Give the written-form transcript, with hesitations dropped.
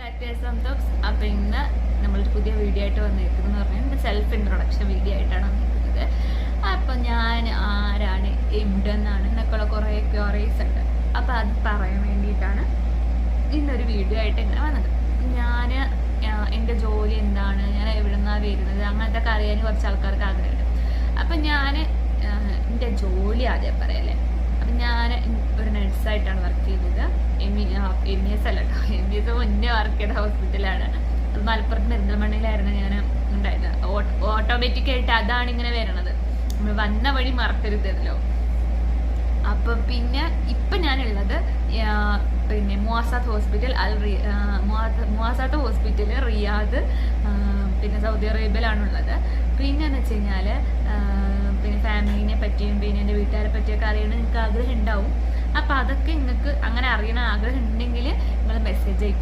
Back to SM Talks. അപ്പോൾ ഇന്ന് നമ്മളൊരു പുതിയ വീഡിയോ ആയിട്ട് വന്നിരിക്കുന്നത് പറഞ്ഞാൽ എൻ്റെ സെൽഫ് ഇൻട്രൊഡക്ഷൻ വീഡിയോ ആയിട്ടാണ് വന്നിരിക്കുന്നത്. അപ്പോൾ ഞാൻ ആരാണ്, എവിടെ നിന്നാണ് എന്നൊക്കെയുള്ള കുറേ ക്വയറീസ് ഉണ്ട്. അപ്പോൾ അത് പറയാൻ വേണ്ടിയിട്ടാണ് ഇന്നൊരു വീഡിയോ ആയിട്ട് ഇങ്ങനെ വന്നത്. ഞാൻ എൻ്റെ ജോലി എന്താണ്, ഞാൻ എവിടെ നിന്നാണ് വരുന്നത്, അങ്ങനത്തെ ഒക്കെ അറിയാൻ കുറച്ച് ആൾക്കാർക്ക് ആഗ്രഹമുണ്ട്. അപ്പം ഞാൻ എൻ്റെ ജോലി ആദ്യം പറയല്ലേ. അപ്പം ഞാൻ ഒരു നഴ്സായിട്ടാണ് വർക്ക് ചെയ്തത്. MES അല്ല കേട്ടോ, MES മുന്നേ വർക്ക് ചെയ്ത ഹോസ്പിറ്റലാണ്. അത് മലപ്പുറത്ത് പെരിന്തൽമണ്ണയിലായിരുന്നു ഞാൻ ഉണ്ടായിരുന്നത്. ഓട്ടോമാറ്റിക്കായിട്ട് അതാണ് ഇങ്ങനെ വരണത്, നമ്മൾ വന്ന വഴി മറക്കരുതല്ലോ. അപ്പം പിന്നെ ഇപ്പം ഞാനുള്ളത് പിന്നെ മുവാസാത്ത് ഹോസ്പിറ്റൽ മുവാസാത്ത് ഹോസ്പിറ്റൽ റിയാദ്, പിന്നെ സൗദി അറേബ്യയിലാണുള്ളത്. പിന്നെ എന്ന് വെച്ച് കഴിഞ്ഞാൽ പിന്നെ ഫാമിലിനെ പറ്റിയും പിന്നെ എൻ്റെ വീട്ടുകാരെ പറ്റിയൊക്കെ അറിയണം നിങ്ങൾക്ക് ആഗ്രഹം ഉണ്ടാവും. അപ്പോൾ അതൊക്കെ നിങ്ങൾക്ക് അങ്ങനെ അറിയണ ആഗ്രഹം ഉണ്ടെങ്കിൽ നിങ്ങൾ മെസ്സേജ് അയക്കും.